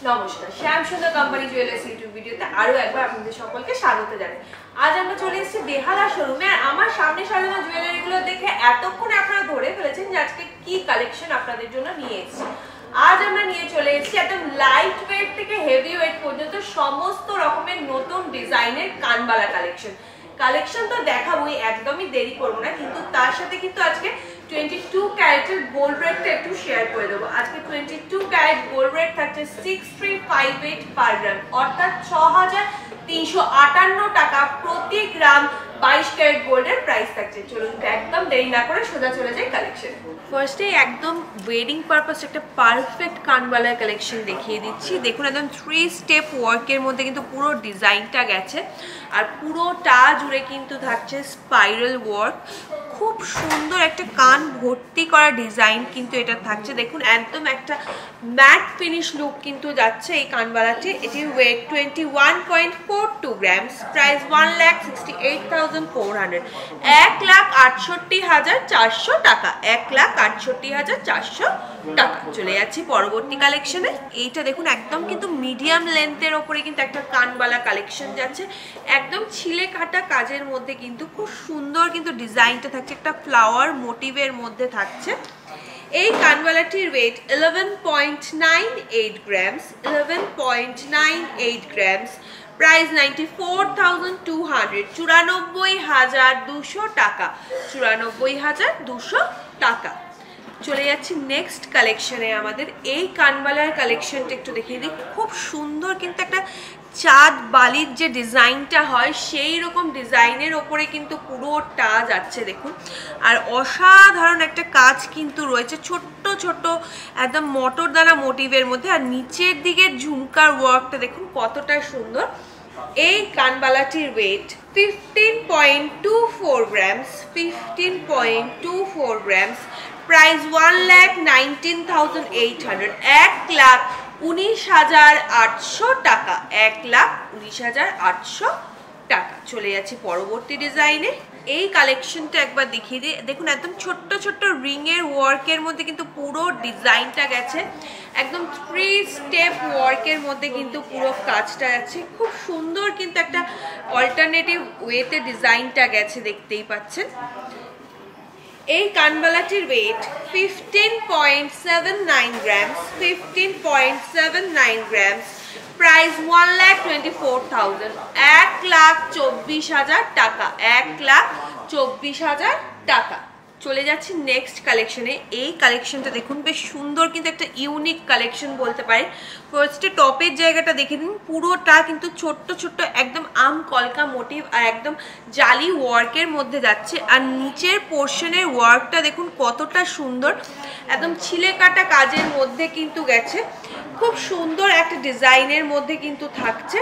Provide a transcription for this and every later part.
নমস্কার, শ্যাম সুন্দর company jewellers YouTube ভিডিওতে আরো একবার আপনাদের সকলকে স্বাগত জানাই। আজ আমরা চলে এসেছি বেহালা শোরুমে। আর আমার সামনে সাজানো জুয়েলারিগুলো দেখে এতক্ষণে আপনারা ধরে ফেলেছেন যে আজকে কি কালেকশন আপনাদের জন্য নিয়ে এসেছি। আজ আমরা নিয়ে চলে এসেছি একদম লাইট ওয়েট থেকে হেভি ওয়েট পর্যন্ত সমস্ত রকমের নতুন ডিজাইনের কানবালা কালেকশন তো দেখাবোই, একদমই দেরি করবো না। কিন্তু তার সাথে কিন্তু আজকে 22 ক্যারেটের গোল্ড রেটটা একটু শেয়ার করে দেবো। আজকে 22 ক্যারেট গোল্ড রেট থাকছে 6358 পার গ্রাম, অর্থাৎ 6358 টাকা প্রতি গ্রাম 22 ক্যারেট গোল্ডের প্রাইস থাকছে। চলুন একদম দেরি না করে সোজা চলে যাই কালেকশন। ফার্স্টে একদম ওয়েডিং পারপাস একটা পারফেক্ট কানবালার কালেকশন দেখিয়ে দিচ্ছি। দেখুন একদম 3 স্টেপ ওয়ার্কের মধ্যে কিন্তু পুরো ডিজাইনটা গেছে, আর পুরোটা জুড়ে কিন্তু থাকছে স্পাইরাল ওয়ার্ক। খুব সুন্দর একটা কান ভর্তি করা ডিজাইন কিন্তু এটা থাকছে। দেখুন একদম একটা ম্যাট ফিনিশ লুক কিন্তু যাচ্ছে এই কানবালাটি। এটির ওয়েট 21.42 গ্রামস, প্রাইস 1,68,400, 1,68,400 টাকা, 1,68,400 টাকা। চলে যাচ্ছি পরবর্তী কালেকশনে। এইটা দেখুন একদম কিন্তু মিডিয়াম লেন্থের ওপরে কিন্তু একটা কানবালা কালেকশন যাচ্ছে, একদম ছিলে কাটা কাজের মধ্যে কিন্তু খুব সুন্দর কিন্তু ডিজাইনটা থাকছে, একটা ফ্লাওয়ার মোটিভের মধ্যে থাকছে। এই কানবালাটির ওয়েট 11.98 গ্রামস, 11.98 গ্রামস, প্রাইস 94,200, 94,200 টাকা, 94,200 টাকা। চলে যাচ্ছি নেক্সট কালেকশনে। আমাদের এই কানবালার কালেকশনটা একটু দেখিয়ে দিই। খুব সুন্দর কিন্তু একটা চাঁদ বালির যে ডিজাইনটা হয় সেই রকম ডিজাইনের ওপরে কিন্তু পুরোটা যাচ্ছে দেখুন। আর অসাধারণ একটা কাজ কিন্তু রয়েছে, ছোট্ট ছোট্ট একদম মটরদানা মোটিভের মধ্যে। আর নিচের দিকের ঝুমকার ওয়ার্কটা দেখুন কতটা সুন্দর। এই কানবালাটির ওয়েট 15.24 গ্রামস, 15.24 গ্রামস, প্রাইস 1,19,800, 1,19,800 টাকা, 1,19,800 টাকা। চলে যাচ্ছি পরবর্তী ডিজাইনে। এই কালেকশনটা একবার দেখিয়ে দিই। দেখুন একদম ছোট্ট ছোট্ট রিং এর ওয়ার্কের মধ্যে কিন্তু পুরো ডিজাইনটা গেছে, একদম 3 স্টেপ ওয়ার্কের মধ্যে কিন্তু পুরো কাজটা যাচ্ছে। খুব সুন্দর কিন্তু একটা অল্টারনেটিভ ওয়েতে ডিজাইনটা গেছে, দেখতেই পাচ্ছেন। এই কানবালাটির ওয়েট 15.79 গ্রামস, 15.79 গ্রামস, প্রাইস 1,24,000, 1,24,000 টাকা, 1,24,000 টাকা। চলে যাচ্ছি নেক্সট কালেকশনে। এই কালেকশনটা দেখুন বেশ সুন্দর কিন্তু একটা ইউনিক কালেকশন বলতে পারে। ফার্স্টে টপের জায়গাটা দেখে দিন, পুরোটা কিন্তু ছোট্ট ছোট্ট একদম আম কলকা মোটিভ আর একদম জালি ওয়ার্কের মধ্যে যাচ্ছে। আর নিচের পোর্শনের ওয়ার্কটা দেখুন কতটা সুন্দর, একদম ছিলে কাটা কাজের মধ্যে কিন্তু গেছে, খুব সুন্দর একটা ডিজাইনের মধ্যে কিন্তু থাকছে।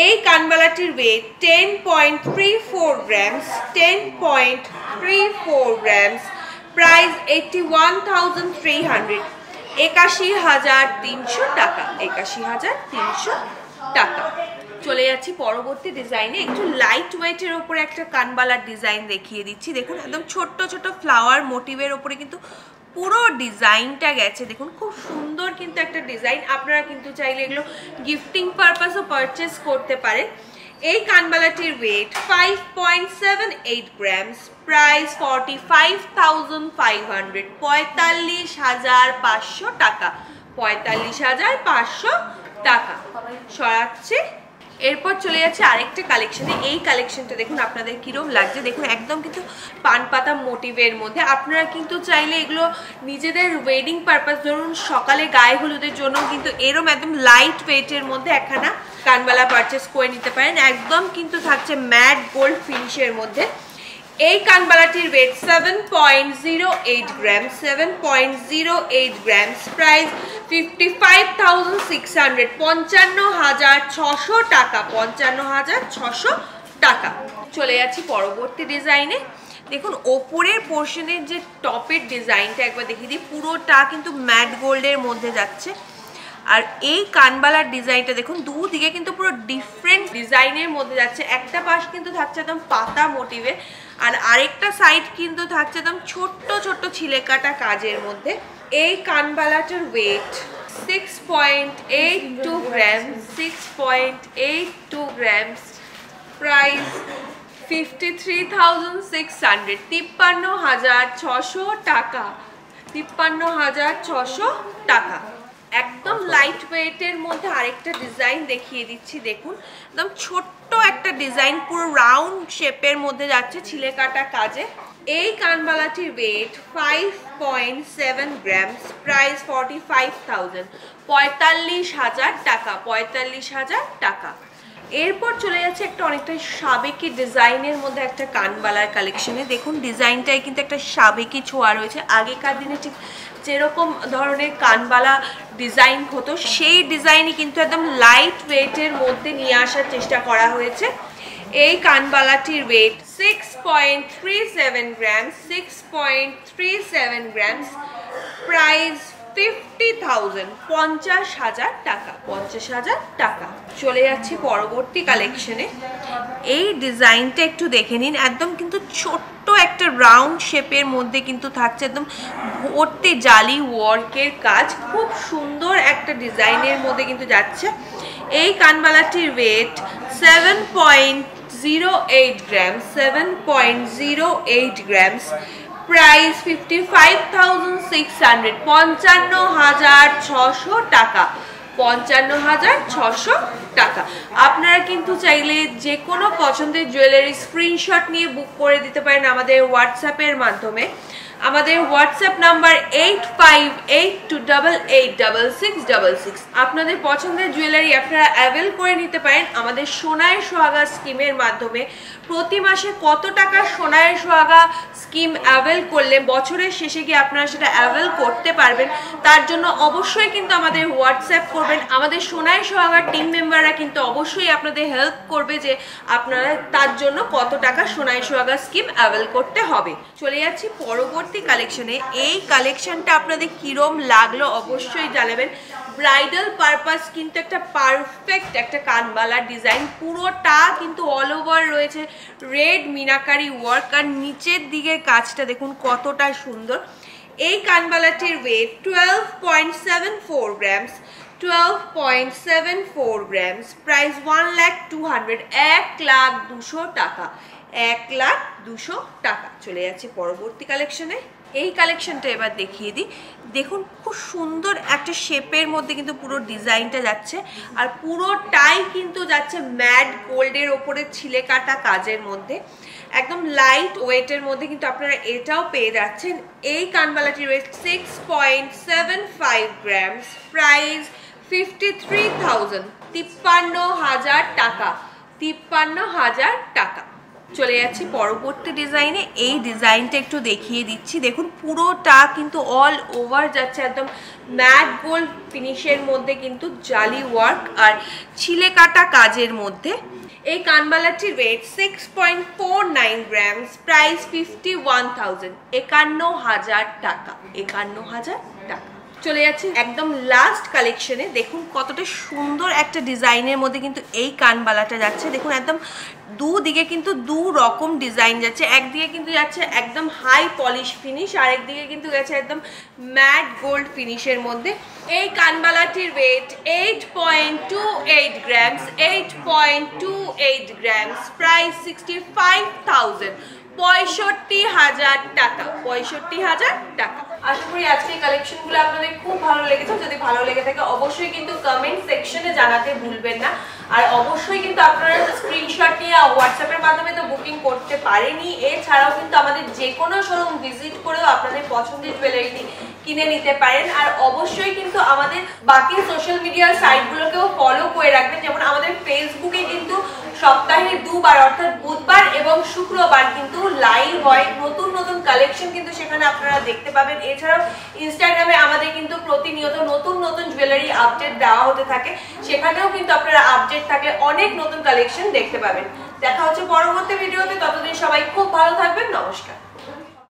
এই কানবালাটির ওয়েট 10.34 গ্রামস, 10.34 গ্রামস, প্রাইস 81,300, 81,300 টাকা, 81,300 টাকা। চলে যাচ্ছি পরবর্তী ডিজাইনে। একটু লাইট ওয়েটের ওপরে একটা কানবালার ডিজাইন দেখিয়ে দিচ্ছি। দেখুন একদম ছোট্ট ছোট ফ্লাওয়ার মোটিভের ওপরে কিন্তু পুরো ডিজাইনটা গেছে। দেখুন খুব সুন্দর কিন্তু একটা ডিজাইন। আপনারা কিন্তু চাইলে এগুলো গিফটিং পারপাসও পারচেস করতে পারেন। এই কানবালাটির ওয়েট 5.78 গ্রামস, প্রাইস 45,500, 45,500 টাকা, 45,500 টাকা। সরাচ্ছে। এরপর চলে যাচ্ছে আরেকটা কালেকশনে। এই কালেকশনটা দেখুন আপনাদের কিরম লাগছে। দেখুন একদম কিন্তু পান পাতা মোটিভের মধ্যে। আপনারা কিন্তু চাইলে এগুলো নিজেদের ওয়েডিং পারপাস, ধরুন সকালে গায়ে হলুদের জন্য কিন্তু এরম একদম লাইট ওয়েটের মধ্যে একখানা কানবালা পারচেস করে নিতে পারেন। একদম কিন্তু থাকছে ম্যাট গোল্ড ফিনিশের মধ্যে। এই কানবালাটির ওয়েট 7.08 গ্রাম, 7.08 গ্রামস, প্রাইস 55,600, 55,600 টাকা, 55,600 টাকা। চলে যাচ্ছি পরবর্তী ডিজাইনে। দেখুন ওপরের পোর্শনের যে টপের ডিজাইনটা একবার দেখিয়ে দিই। পুরোটা কিন্তু ম্যাট গোল্ডের মধ্যে যাচ্ছে। আর এই কানবালার ডিজাইনটা দেখুন দুদিকে কিন্তু পুরো ডিফারেন্ট ডিজাইনের মধ্যে যাচ্ছে। একটা পাশ কিন্তু থাকছে একদম পাতা মোটিভের, আর আরেকটা সাইড কিন্তু থাকছে একদম ছোট্ট ছোট্ট ছিলে কাটা কাজের মধ্যে। এই কানবালাটার ওয়েট 6.82 grams, 6.82 grams, price 53,600, 53,600 টাকা, 53,600 টাকা। একদম লাইট ওয়েটের মধ্যে আরেকটা ডিজাইন দেখিয়ে দিচ্ছি, দেখুন একদম ছোট্ট একটা ডিজাইন, পুরো রাউন্ড শেপের মধ্যে যাচ্ছে ছিলে কাটা কাজে। এই কানবালাটির ওয়েট 5.7 গ্রামস, প্রাইস 45,000, 45,000 টাকা, 45,000 টাকা। এরপর চলে যাচ্ছে একটা অনেকটা সাবেকি ডিজাইনের মধ্যে একটা কানবালার কালেকশনে। দেখুন ডিজাইনটাই কিন্তু একটা সাবেকি ছোঁয়া রয়েছে। আগেকার দিনে ঠিক যেরকম ধরনের কানবালা ডিজাইন হতো সেই ডিজাইনই কিন্তু একদম লাইট ওয়েটের মধ্যে নিয়ে আসার চেষ্টা করা হয়েছে। এই কানবালাটির ওয়েট 6.37 গ্রামস, 6.37 গ্রামস, প্রাইস 50,000, 50,000 টাকা, 50,000 টাকা। চলে যাচ্ছি পরবর্তী কালেকশনে। এই ডিজাইনটা একটু দেখে নিন, একদম কিন্তু ছোট্ট একটা রাউন্ড শেপের মধ্যে কিন্তু থাকছে, একদম ভর্তি জালি ওয়ার্কের কাজ, খুব সুন্দর একটা ডিজাইনের মধ্যে কিন্তু যাচ্ছে। এই কানবালাটির ওয়েট 7.08 গ্রাম, 7.08 গ্রামস, প্রাইস 55,600, 55,600 টাকা, 55,600 টাকা। আপনারা কিন্তু চাইলে যে কোনো পছন্দের জুয়েলারি স্ক্রিনশট নিয়ে বুক করে দিতে পারেন আমাদের হোয়াটসঅ্যাপের মাধ্যমে। আমাদের হোয়াটসঅ্যাপ নাম্বার 8582886666। আপনাদের পছন্দের জুয়েলারি আপনারা অ্যাভেল করে নিতে পারেন আমাদের সোনায় সোহাগা স্কিমের মাধ্যমে। প্রতি মাসে কত টাকা সোনায় সোহাগা স্কিম অ্যাভেল করলে বছরের শেষে গিয়ে আপনারা সেটা অ্যাভেল করতে পারবেন, তার জন্য অবশ্যই কিন্তু আমাদের হোয়াটসঅ্যাপ করবেন। আমাদের সোনায় সোহাগার টিম মেম্বাররা কিন্তু অবশ্যই আপনাদের হেল্প করবে যে আপনারা তার জন্য কত টাকা সোনায় সোহাগা স্কিম অ্যাভেল করতে হবে। চলে যাচ্ছি পরবর্তী কালেকশনে। এই কালেকশনটা আপনাদের কিরম লাগলো অবশ্যই জানাবেন। ব্রাইডাল পারপাস কিন্তু একটা পারফেক্ট একটা কানবালা ডিজাইন, পুরোটা কিন্তু অল ওভার রয়েছে রেড মিনাকারি ওয়ার্ক, আর নিচের দিকের কাজটা দেখুন কতটা সুন্দর। এই কানবালাটির ওয়েট 12.74 গ্রামস, 12.74 গ্রামস, প্রাইস 1,200,000, 1,200,000 টাকা, 1,200,000 টাকা। চলে যাচ্ছে পরবর্তী কালেকশনে। এই কালেকশনটা এবার দেখিয়ে দিই, দেখুন খুব সুন্দর একটা শেপের মধ্যে কিন্তু পুরো ডিজাইনটা যাচ্ছে, আর পুরোটাই কিন্তু যাচ্ছে ম্যাট গোল্ডের ওপরে ছিলে কাটা কাজের মধ্যে, একদম লাইট ওয়েটের মধ্যে কিন্তু আপনারা এটাও পেয়ে যাচ্ছেন। এই কানবালাটির ওয়েট 6.75 গ্রামস, প্রাইস 53,000, 53,000 টাকা, 53,000 টাকা। চলে যাচ্ছি পরবর্তী ডিজাইনে। এই ডিজাইনটা একটু দেখিয়ে দিচ্ছি, দেখুন পুরোটা কিন্তু অল ওভার যাচ্ছে একদম ম্যাট গোল্ড ফিনিশের মধ্যে কিন্তু জালি ওয়ার্ক আর ছিলে কাটা কাজের মধ্যে। এই কানবালাটির ওয়েট 6.49 গ্রামস, প্রাইস 51,000, 51,000 টাকা, 51,000 টাকা। চলে যাচ্ছি একদম লাস্ট কালেকশনে। দেখুন কতটা সুন্দর একটা ডিজাইনের মধ্যে কিন্তু এই কানবালাটা যাচ্ছে। দেখুন একদম দুদিকে কিন্তু দু রকম ডিজাইন যাচ্ছে, একদিকে কিন্তু যাচ্ছে একদম হাই পলিশ ফিনিশ, আর একদিকে কিন্তু যাচ্ছে একদম ম্যাট গোল্ড ফিনিশের মধ্যে। এই কানবালাটির ওয়েট 8.28 গ্রামস, 8.28 গ্রামস, প্রাইস 65,000, 65,000 টাকা, 65,000 টাকা। আশা করি আজকের কালেকশনগুলো আপনাদের খুব ভালো লেগেছে। যদি ভালো লেগে থাকে অবশ্যই কিন্তু কমেন্ট সেকশনে জানাতে ভুলবেন না, আর অবশ্যই কিন্তু আপনারা স্ক্রিনশট নিয়ে হোয়াটসঅ্যাপের মাধ্যমে তো বুকিং করতে পারেনি, এছাড়াও কিন্তু আমাদের যে কোনো শোরুম ভিজিট করেও আপনাদের পছন্দের জুয়েলারিটি কিনে নিতে পারেন। আর অবশ্যই কিন্তু আমাদের বাকি সোশ্যাল মিডিয়ার সাইটগুলোকেও ফলো করে রাখবেন, যেমন আমাদের ফেসবুকে কিন্তু সপ্তাহে দুবার অর্থাৎ বুধবার এবং শুক্রবার কিন্তু লাইভ হয়, নতুন নতুন কালেকশন কিন্তু সেখানে আপনারা দেখতে পাবেন। এছাড়াও ইনস্টাগ্রামে আমাদের কিন্তু প্রতিনিয়ত নতুন নতুন জুয়েলারি আপডেট দেওয়া হতে থাকে, সেখানেও কিন্তু আপনারা আপডেট থাকলে অনেক নতুন কালেকশন দেখতে পাবেন। দেখা হচ্ছে পরবর্তী ভিডিওতে, ততদিন সবাই খুব ভালো থাকবেন। নমস্কার।